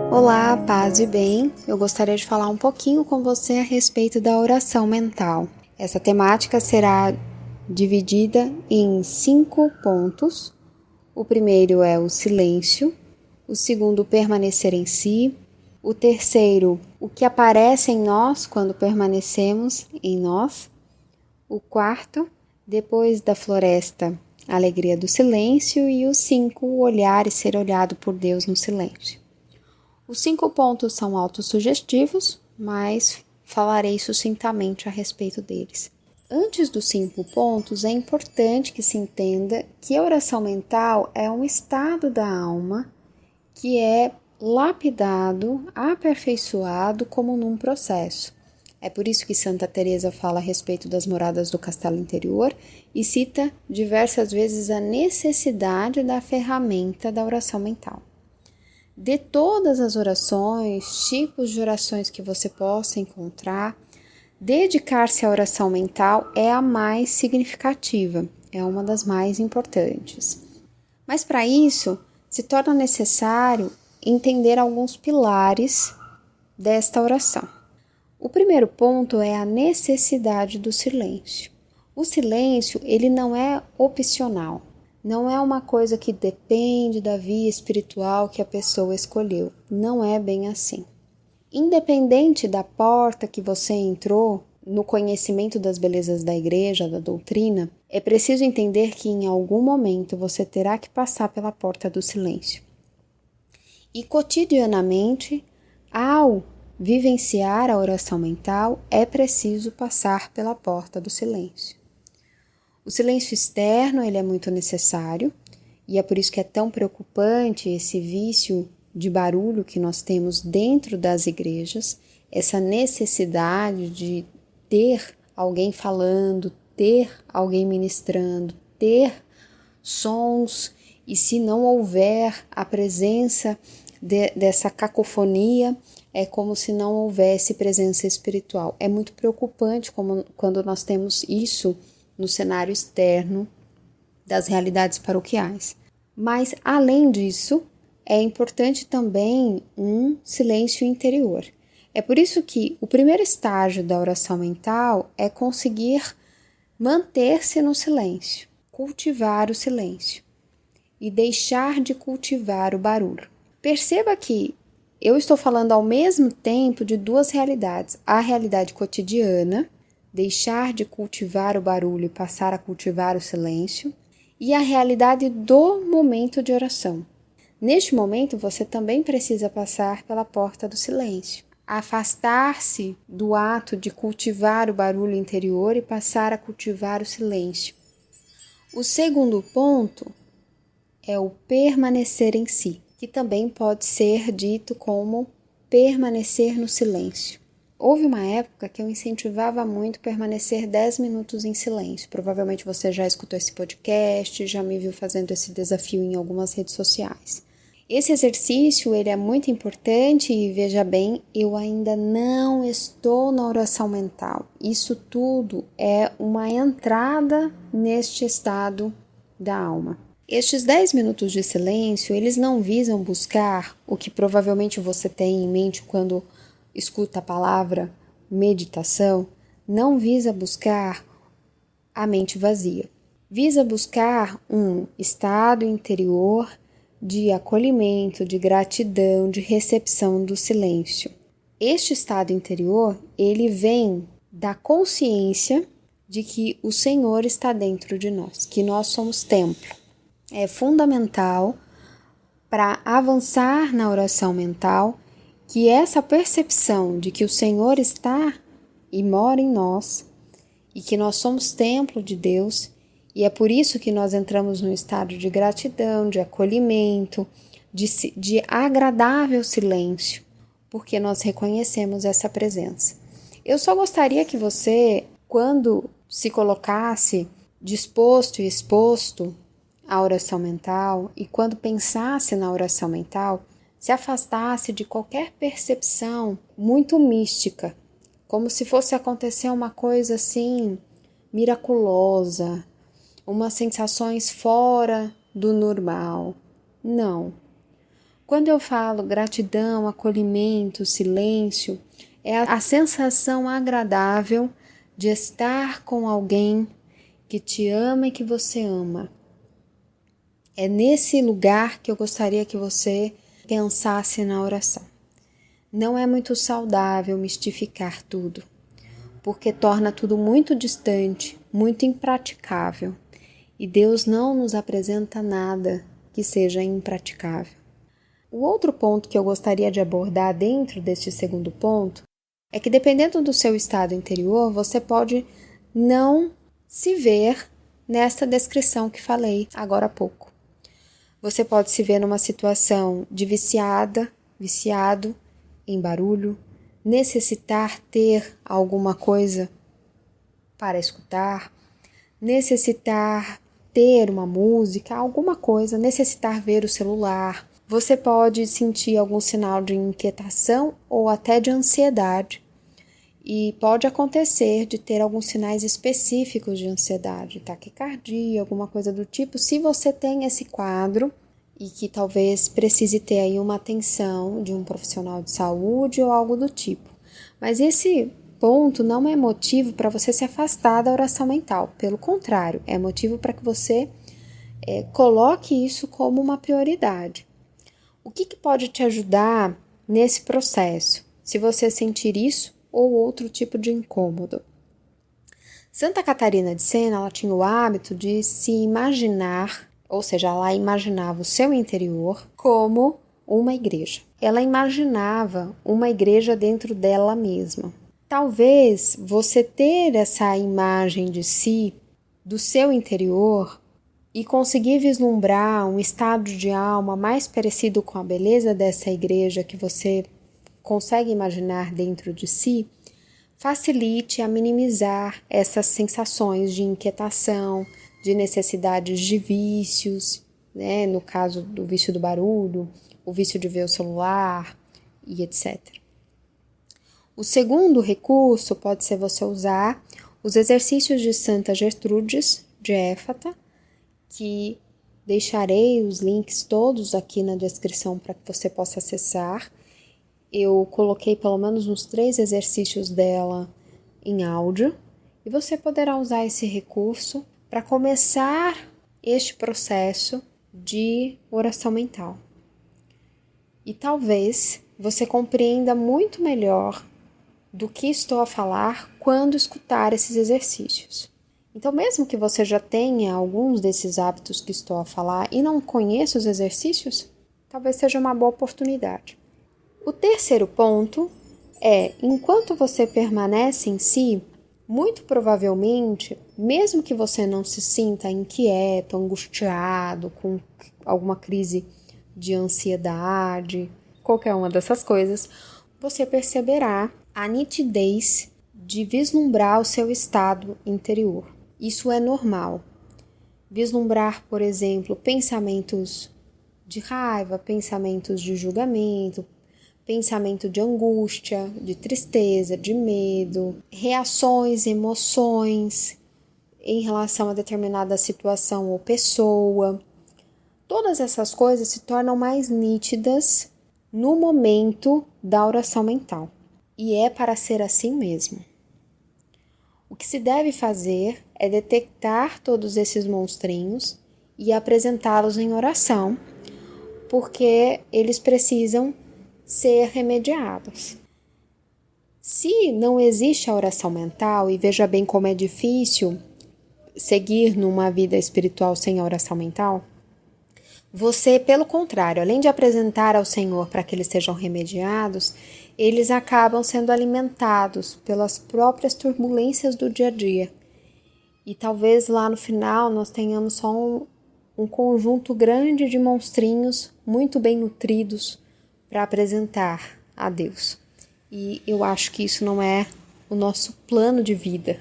Olá, paz e bem. Eu gostaria de falar um pouquinho com você a respeito da oração mental. Essa temática será dividida em 5 pontos. O primeiro é o silêncio, o segundo, permanecer em si, o terceiro, o que aparece em nós quando permanecemos em nós, o quarto, depois da floresta, a alegria do silêncio, e o 5, o olhar e ser olhado por Deus no silêncio. Os 5 pontos são autossugestivos, mas falarei sucintamente a respeito deles. Antes dos 5 pontos, é importante que se entenda que a oração mental é um estado da alma que é lapidado, aperfeiçoado como num processo. É por isso que Santa Teresa fala a respeito das moradas do castelo interior e cita diversas vezes a necessidade da ferramenta da oração mental. De todas as orações, tipos de orações que você possa encontrar, dedicar-se à oração mental é a mais significativa, é uma das mais importantes. Mas para isso, se torna necessário entender alguns pilares desta oração. O primeiro ponto é a necessidade do silêncio. O silêncio, ele não é opcional. Não é uma coisa que depende da via espiritual que a pessoa escolheu. Não é bem assim. Independente da porta que você entrou no conhecimento das belezas da igreja, da doutrina, é preciso entender que em algum momento você terá que passar pela porta do silêncio. E cotidianamente, ao vivenciar a oração mental, é preciso passar pela porta do silêncio. O silêncio externo, ele é muito necessário, e é por isso que é tão preocupante esse vício de barulho que nós temos dentro das igrejas, essa necessidade de ter alguém falando, ter alguém ministrando, ter sons, e se não houver a presença dessa cacofonia, é como se não houvesse presença espiritual. É muito preocupante quando nós temos isso no cenário externo das realidades paroquiais. Mas, além disso, é importante também um silêncio interior. É por isso que o primeiro estágio da oração mental é conseguir manter-se no silêncio, cultivar o silêncio e deixar de cultivar o barulho. Perceba que eu estou falando ao mesmo tempo de duas realidades: a realidade cotidiana, deixar de cultivar o barulho e passar a cultivar o silêncio, e a realidade do momento de oração. Neste momento, você também precisa passar pela porta do silêncio, afastar-se do ato de cultivar o barulho interior e passar a cultivar o silêncio. O segundo ponto é o permanecer em si, que também pode ser dito como permanecer no silêncio. Houve uma época que eu incentivava muito permanecer 10 minutos em silêncio. Provavelmente você já escutou esse podcast, já me viu fazendo esse desafio em algumas redes sociais. Esse exercício, ele é muito importante e veja bem, eu ainda não estou na oração mental. Isso tudo é uma entrada neste estado da alma. Estes 10 minutos de silêncio, eles não visam buscar o que provavelmente você tem em mente quando escuta a palavra meditação, não visa buscar a mente vazia. Visa buscar um estado interior de acolhimento, de gratidão, de recepção do silêncio. Este estado interior, ele vem da consciência de que o Senhor está dentro de nós, que nós somos templo. É fundamental para avançar na oração mental que essa percepção de que o Senhor está e mora em nós e que nós somos templo de Deus, e é por isso que nós entramos num estado de gratidão, de acolhimento, de agradável silêncio, porque nós reconhecemos essa presença. Eu só gostaria que você, quando se colocasse disposto e exposto à oração mental e quando pensasse na oração mental, se afastasse de qualquer percepção muito mística, como se fosse acontecer uma coisa assim miraculosa, umas sensações fora do normal. Não. Quando eu falo gratidão, acolhimento, silêncio, é a sensação agradável de estar com alguém que te ama e que você ama. É nesse lugar que eu gostaria que você pensasse na oração. Não é muito saudável mistificar tudo, porque torna tudo muito distante, muito impraticável. E Deus não nos apresenta nada que seja impraticável. O outro ponto que eu gostaria de abordar dentro deste segundo ponto é que, dependendo do seu estado interior, você pode não se ver nesta descrição que falei agora há pouco. Você pode se ver numa situação de viciado em barulho, necessitar ter alguma coisa para escutar, necessitar ter uma música, alguma coisa, necessitar ver o celular. Você pode sentir algum sinal de inquietação ou até de ansiedade. E pode acontecer de ter alguns sinais específicos de ansiedade, taquicardia, alguma coisa do tipo, se você tem esse quadro e que talvez precise ter aí uma atenção de um profissional de saúde ou algo do tipo. Mas esse ponto não é motivo para você se afastar da oração mental. Pelo contrário, é motivo para que você coloque isso como uma prioridade. O que pode te ajudar nesse processo, se você sentir isso ou outro tipo de incômodo? Santa Catarina de Sena, ela tinha o hábito de se imaginar, ou seja, ela imaginava o seu interior como uma igreja. Ela imaginava uma igreja dentro dela mesma. Talvez você ter essa imagem de si, do seu interior, e conseguir vislumbrar um estado de alma mais parecido com a beleza dessa igreja que você consegue imaginar dentro de si, facilite a minimizar essas sensações de inquietação, de necessidades de vícios, né? No caso do vício do barulho, o vício de ver o celular e etc. O segundo recurso pode ser você usar os exercícios de Santa Gertrudes de Éfata, que deixarei os links todos aqui na descrição para que você possa acessar. Eu coloquei pelo menos uns 3 exercícios dela em áudio e você poderá usar esse recurso para começar este processo de oração mental. E talvez você compreenda muito melhor do que estou a falar quando escutar esses exercícios. Então, mesmo que você já tenha alguns desses hábitos que estou a falar e não conheça os exercícios, talvez seja uma boa oportunidade. O terceiro ponto é, enquanto você permanece em si, muito provavelmente, mesmo que você não se sinta inquieto, angustiado, com alguma crise de ansiedade, qualquer uma dessas coisas, você perceberá a nitidez de vislumbrar o seu estado interior. Isso é normal. Vislumbrar, por exemplo, pensamentos de raiva, pensamentos de julgamento, pensamento de angústia, de tristeza, de medo, reações, emoções em relação a determinada situação ou pessoa. Todas essas coisas se tornam mais nítidas no momento da oração mental. E é para ser assim mesmo. O que se deve fazer é detectar todos esses monstrinhos e apresentá-los em oração, porque eles precisam ser remediados. Se não existe a oração mental, e veja bem como é difícil seguir numa vida espiritual sem a oração mental, você, pelo contrário, além de apresentar ao Senhor para que eles sejam remediados, eles acabam sendo alimentados pelas próprias turbulências do dia a dia. E talvez lá no final nós tenhamos só um conjunto grande de monstrinhos muito bem nutridos para apresentar a Deus. E eu acho que isso não é o nosso plano de vida.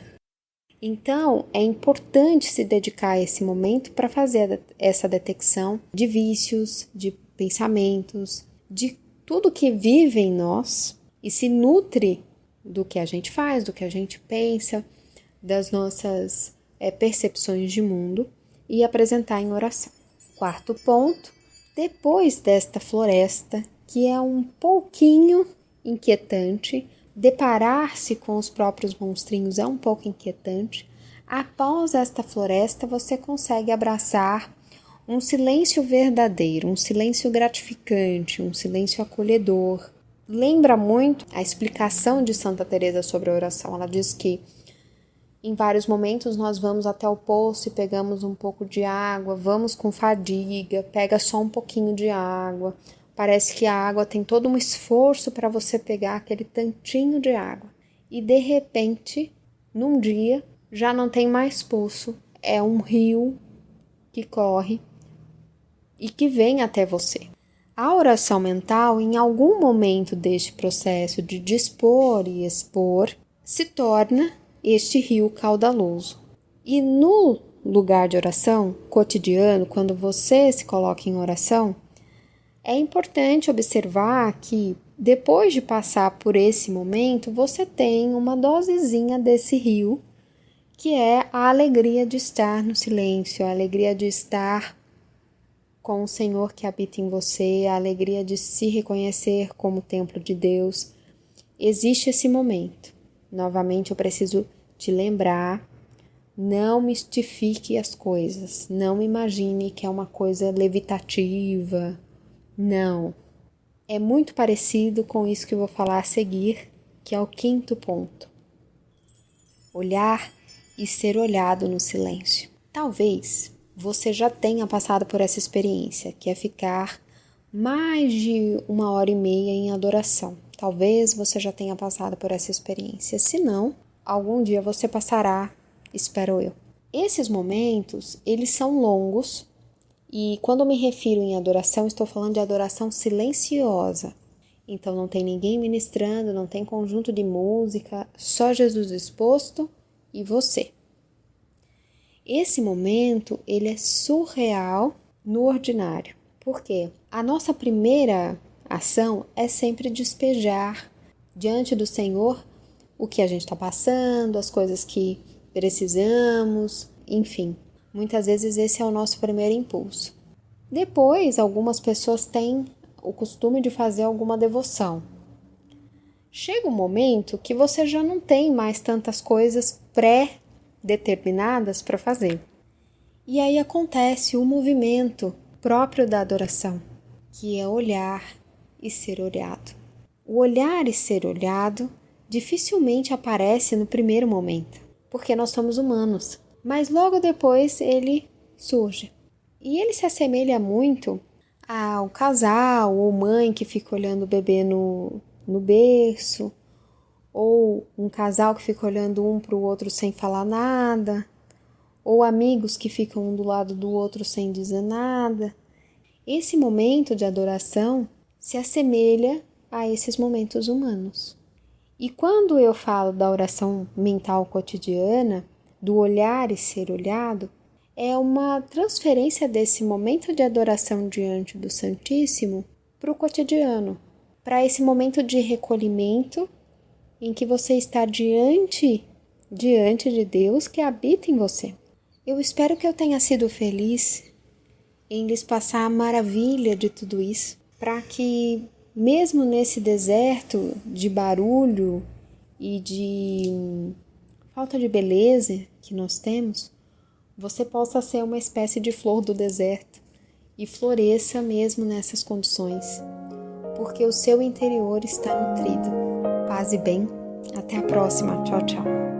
Então, é importante se dedicar a esse momento para fazer essa detecção de vícios, de pensamentos, de tudo que vive em nós e se nutre do que a gente faz, do que a gente pensa, das nossas percepções de mundo, e apresentar em oração. Quarto ponto, depois desta floresta, que é um pouquinho inquietante, deparar-se com os próprios monstrinhos é um pouco inquietante. Após esta floresta, você consegue abraçar um silêncio verdadeiro, um silêncio gratificante, um silêncio acolhedor. Lembra muito a explicação de Santa Teresa sobre a oração. Ela diz que em vários momentos nós vamos até o poço e pegamos um pouco de água, vamos com fadiga, pega só um pouquinho de água. Parece que a água tem todo um esforço para você pegar aquele tantinho de água. E de repente, num dia, já não tem mais poço, é um rio que corre e que vem até você. A oração mental, em algum momento deste processo de dispor e expor, se torna este rio caudaloso. E no lugar de oração cotidiano, quando você se coloca em oração, é importante observar que depois de passar por esse momento, você tem uma dosezinha desse rio, que é a alegria de estar no silêncio, a alegria de estar com o Senhor que habita em você, a alegria de se reconhecer como templo de Deus. Existe esse momento. Novamente eu preciso te lembrar, não mistifique as coisas, não imagine que é uma coisa levitativa, não. É muito parecido com isso que eu vou falar a seguir, que é o quinto ponto. Olhar e ser olhado no silêncio. Talvez você já tenha passado por essa experiência, que é ficar mais de 1h30 em adoração. Talvez você já tenha passado por essa experiência. Se não, algum dia você passará, espero eu. Esses momentos, eles são longos e quando eu me refiro em adoração, estou falando de adoração silenciosa. Então não tem ninguém ministrando, não tem conjunto de música, só Jesus exposto e você. Esse momento, ele é surreal no ordinário. Por quê? A nossa primeira ação é sempre despejar diante do Senhor o que a gente está passando, as coisas que precisamos, enfim. Muitas vezes esse é o nosso primeiro impulso. Depois, algumas pessoas têm o costume de fazer alguma devoção. Chega um momento que você já não tem mais tantas coisas pré-determinadas para fazer. E aí acontece o movimento próprio da adoração, que é olhar e ser olhado. O olhar e ser olhado dificilmente aparece no primeiro momento, porque nós somos humanos, mas logo depois ele surge. E ele se assemelha muito ao casal ou mãe que fica olhando o bebê no berço, ou um casal que fica olhando um para o outro sem falar nada, ou amigos que ficam um do lado do outro sem dizer nada. Esse momento de adoração se assemelha a esses momentos humanos. E quando eu falo da oração mental cotidiana, do olhar e ser olhado, é uma transferência desse momento de adoração diante do Santíssimo para o cotidiano, para esse momento de recolhimento em que você está diante de Deus que habita em você. Eu espero que eu tenha sido feliz em lhes passar a maravilha de tudo isso, para que mesmo nesse deserto de barulho e de falta de beleza que nós temos, você possa ser uma espécie de flor do deserto e floresça mesmo nessas condições, porque o seu interior está nutrido. Paz e bem. Até a próxima. Tchau, tchau.